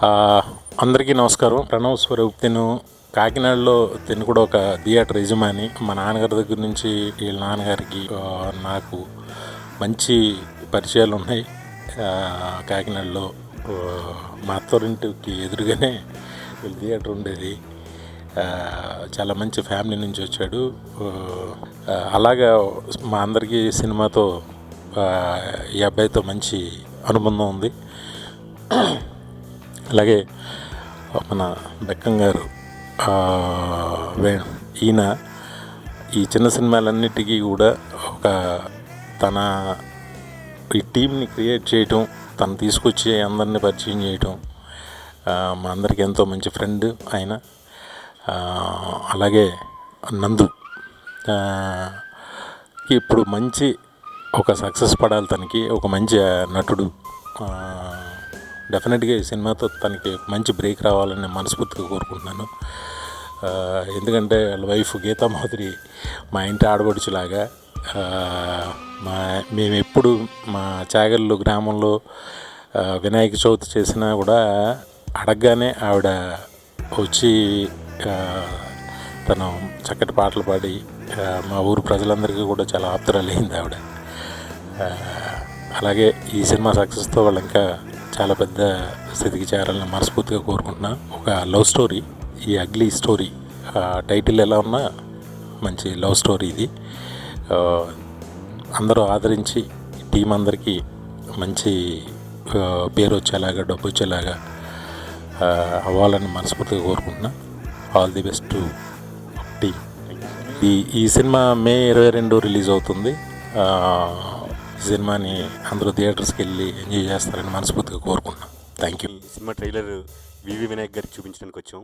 ఆ, అందరికీ నమస్కారం. ప్రణవ్ స్వరూప్ కాకినాడలో కూడా ఒక థియేటర్ యజమాని. మా నాన్నగారి దగ్గర నుంచి వీళ్ళ నాన్నగారికి నాకు మంచి పరిచయాలు ఉన్నాయి. కాకినాడలో మా అత్తోరింటికి ఎదురుగానే వీళ్ళ థియేటర్ ఉండేది. చాలా మంచి ఫ్యామిలీ నుంచి వచ్చాడు. అలాగా మా అందరికీ సినిమాతో ఈ అబ్బాయితో మంచి అనుబంధం ఉంది. అలాగే మన బెక్కం గారు, ఈయన ఈ చిన్న సినిమాలన్నిటికీ కూడా తన ఈ టీంని క్రియేట్ చేయటం, తను తీసుకొచ్చి అందరినీ పరిచయం చేయటం, మా అందరికీ ఎంతో మంచి ఫ్రెండ్ ఆయన. అలాగే నందు ఇప్పుడు మంచి ఒక సక్సెస్ పడాలి, తనకి ఒక మంచి నటుడు. డెఫినెట్గా ఈ సినిమాతో తనకి మంచి బ్రేక్ రావాలని మనస్ఫూర్తిగా కోరుకుంటున్నాను. ఎందుకంటే వాళ్ళ వైఫ్ గీతా మాధురి మా ఇంటి ఆడపడుచులాగా. మేము ఎప్పుడు మా చాగల్లు గ్రామంలో వినాయక చవితి చేసినా కూడా అడగగానే ఆవిడ వచ్చి తను చక్కటి పాటలు పాడి మా ఊరు ప్రజలందరికీ కూడా చాలా ఆప్తురాలైంది ఆవిడ. అలాగే ఈ సినిమా సక్సెస్తో వాళ్ళు ఇంకా చాలా పెద్ద స్థితికి చేరాలని మనస్ఫూర్తిగా కోరుకుంటున్నా. ఒక లవ్ స్టోరీ, ఈ అగ్లీ స్టోరీ టైటిల్ ఎలా ఉన్నా మంచి లవ్ స్టోరీ ఇది. అందరూ ఆదరించి టీం అందరికీ మంచి పేరు వచ్చేలాగా, డబ్బు వచ్చేలాగా అవ్వాలని మనస్ఫూర్తిగా కోరుకుంటున్నా. All the best to team. ఈ సినిమా మే 22 రిలీజ్ అవుతుంది. ఈ సినిమాని అందరూ థియేటర్స్కి వెళ్ళి ఎంజాయ్ చేస్తారని మనస్ఫూర్తిగా కోరుకుంటున్నాం. Thank you. సినిమా ట్రైలర్ వివి వినాయక్ గారికి చూపించడానికి వచ్చాం.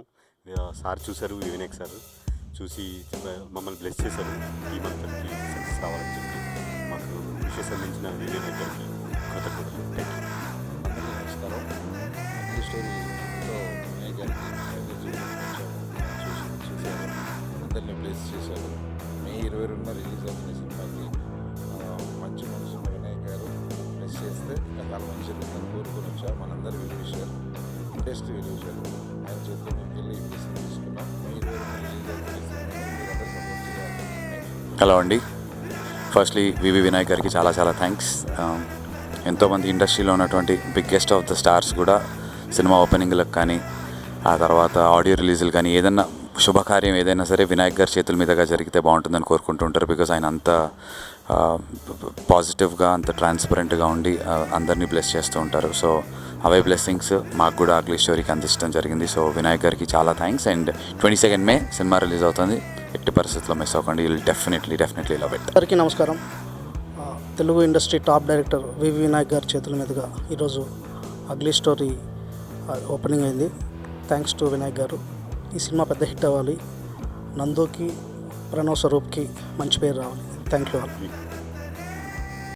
సార్ చూశారు, వివి వినాయక్ సార్ చూసి మమ్మల్ని బ్లెస్ చేశారు. ఈ మంత్కి సక్సెస్ రావాలని చెప్పి మాకు విషెస్ అందించిన వివి వినాయక్ గారికి కృతజ్ఞతలు. Thank you. నమస్కారం. అగ్లీ స్టోరీతో వినాయక్ గారికి చూశారు, అందరినీ బ్లెస్ చేశారు. మే 22న రిలీజ్ అవుతున్న సినిమాకి మంచి మనసు వినాయక్ గారు బ్లెస్ చేస్తే చాలా మంచి జరుగుతుందని కోరుకొని వచ్చారు. మనందరి విషయాలు ఇండస్ట్రీ విషయాలు ఆయన చేతిలో మేము వెళ్ళి బ్లెస్సింగ్ తీసుకున్నాం. మే 22న రిలీజ్ అవుతున్న సినిమా మీరందరూ సపోర్ట్ చేయాలి. హలో అండి. ఫస్ట్లీ వివి వినాయక్ గారికి చాలా చాలా థ్యాంక్స్. ఎంతోమంది ఇండస్ట్రీలో ఉన్నటువంటి బిగ్గెస్ట్ ఆఫ్ ద స్టార్స్ కూడా సినిమా ఓపెనింగ్లకు కానీ, ఆ తర్వాత ఆడియో రిలీజులు కానీ, ఏదన్నా శుభకార్యం ఏదైనా సరే వినాయక్ గారి చేతుల మీదుగా జరిగితే బాగుంటుందని కోరుకుంటుంటారు. బికాజ్ ఆయన అంత పాజిటివ్గా, అంత ట్రాన్స్పరెంట్గా ఉండి అందరినీ బ్లెస్ చేస్తూ ఉంటారు. సో అవే బ్లెస్సింగ్స్ మాకు కూడా అగ్లీ స్టోరీకి అందించడం జరిగింది. సో వినాయక్ గారికి చాలా thanks. And 22 May cinema release అవుతుంది. ఎట్టి పరిస్థితుల్లో మిస్ అవ్వకండి. You will definitely love it. అందరికీ నమస్కారం. తెలుగు ఇండస్ట్రీ టాప్ డైరెక్టర్ వివి వినాయక్ గారి చేతుల మీదుగా ఈరోజు అగ్లీ స్టోరీ ఓపెనింగ్ అయింది. థ్యాంక్స్ టు వినాయక్ గారు. ఈ సినిమా పెద్ద హిట్ అవ్వాలి, నందుకి, ప్రణవ్ స్వరూప్కి మంచి పేరు రావాలి. Thank you all.